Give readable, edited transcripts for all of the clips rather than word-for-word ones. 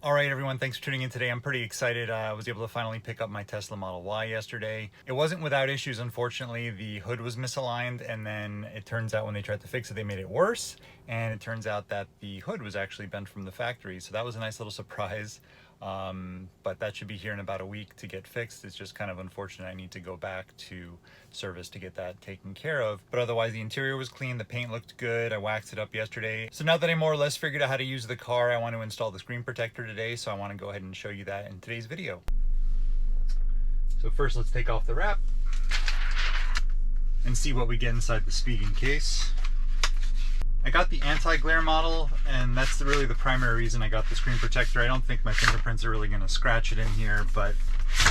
All right, everyone, thanks for tuning in today. I'm pretty excited. I was able to finally pick up my Tesla Model Y yesterday. It wasn't without issues, unfortunately. The hood was misaligned, and then it turns out when they tried to fix it, they made it worse. And it turns out that the hood was actually bent from the factory. So that was a nice little surprise. But that should be here in about a week to get fixed. It's just kind of unfortunate. I need to go back to service to get that taken care of. But otherwise, the interior was clean. The paint looked good. I waxed it up yesterday. So now that I more or less figured out how to use the car, I want to install the screen protector today. So I want to go ahead and show you that in today's video. So first, let's take off the wrap and see what we get inside the Spigen case. I got the anti-glare model, and that's really the primary reason I got the screen protector. I don't think my fingerprints are really going to scratch it in here, but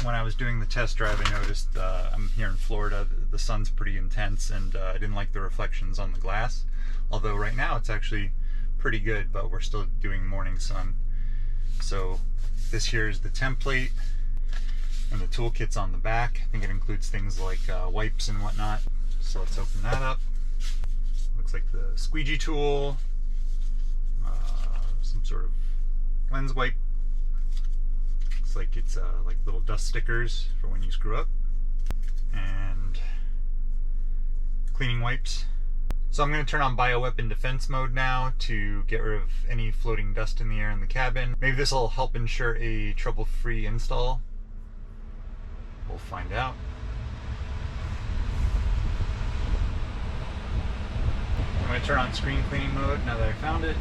when I was doing the test drive, I noticed I'm here in Florida, the sun's pretty intense, and I didn't like the reflections on the glass. Although right now it's actually pretty good, but we're still doing morning sun. So this here is the template, and the toolkit's on the back. I think it includes things like wipes and whatnot. So let's open that up. Looks like the squeegee tool, some sort of lens wipe. Looks like it's like little dust stickers for when you screw up, and cleaning wipes. So I'm going to turn on bioweapon defense mode now to get rid of any floating dust in the air in the cabin. Maybe this will help ensure a trouble-free install. We'll find out. I'm going to turn on screen cleaning mode now that I found it.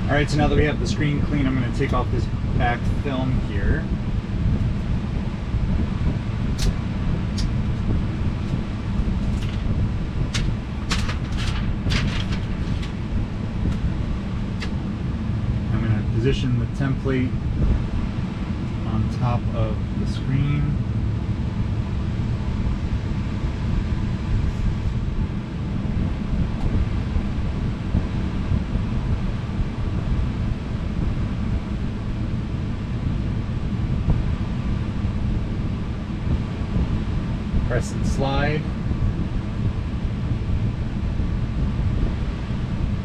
Alright, so now that we have the screen clean, I'm going to take off this back film here. Position the template on top of the screen. Press and slide.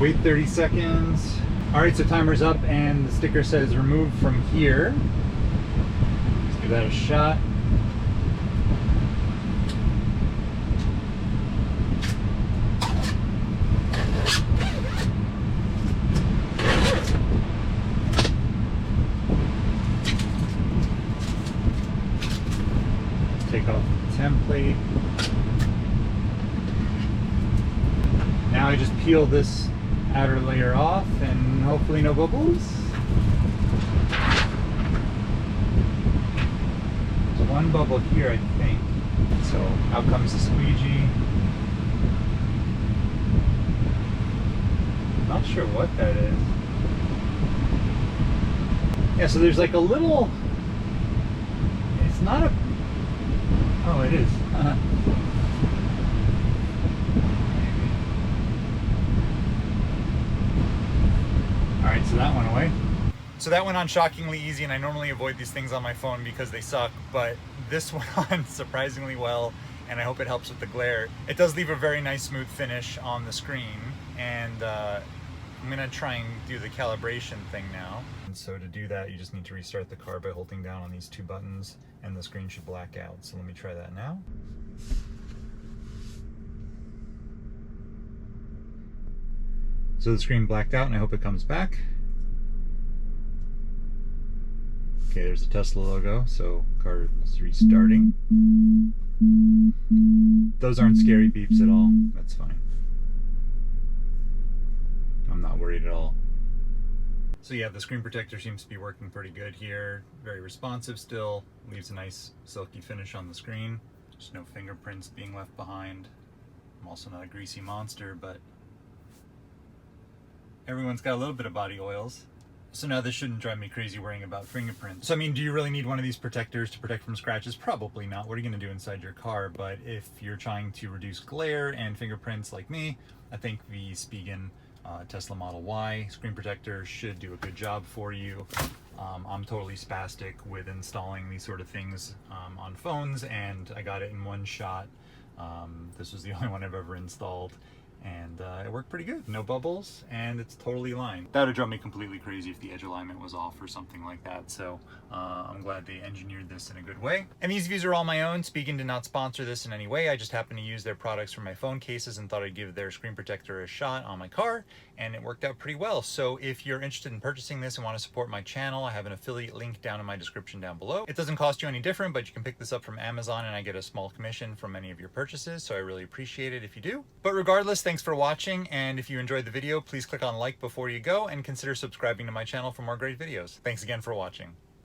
Wait 30 seconds. Alright, so timer's up and the sticker says remove from here. Let's give that a shot. Take off the template. Now I just peel this outer layer off and hopefully no bubbles. There's one bubble here, I think. So out comes the squeegee. Not sure what that is. Yeah, so there's like a little, it's not a, oh it is. Alright, so that went away. So that went on shockingly easy, and I normally avoid these things on my phone because they suck, but this went on surprisingly well, and I hope it helps with the glare. It does leave a very nice smooth finish on the screen, and I'm going to try and do the calibration thing now. And so to do that, you just need to restart the car by holding down on these two buttons, and the screen should black out. So let me try that now. So the screen blacked out, and I hope it comes back. Okay, there's the Tesla logo, so car is restarting. Those aren't scary beeps at all, that's fine. I'm not worried at all. So yeah, the screen protector seems to be working pretty good here. Very responsive still, leaves a nice silky finish on the screen. Just no fingerprints being left behind. I'm also not a greasy monster, but everyone's got a little bit of body oils. So now this shouldn't drive me crazy worrying about fingerprints. So I mean, do you really need one of these protectors to protect from scratches? Probably not. What are you gonna do inside your car? But if you're trying to reduce glare and fingerprints like me, I think the Spigen Tesla Model Y screen protector should do a good job for you. I'm totally spastic with installing these sort of things on phones, and I got it in one shot. This was the only one I've ever installed, and it worked pretty good. No bubbles, and it's totally aligned. That would drive me completely crazy if the edge alignment was off or something like that, so I'm glad they engineered this in a good way. And these views are all my own. Spigen did not sponsor this in any way. I just happened to use their products for my phone cases and thought I'd give their screen protector a shot on my car, and it worked out pretty well. So if you're interested in purchasing this and want to support my channel, I have an affiliate link down in my description down below. It doesn't cost you any different, but you can pick this up from Amazon and I get a small commission from any of your purchases, so I really appreciate it if you do. But regardless, thanks for watching, and if you enjoyed the video, please click on like before you go and consider subscribing to my channel for more great videos. Thanks again for watching.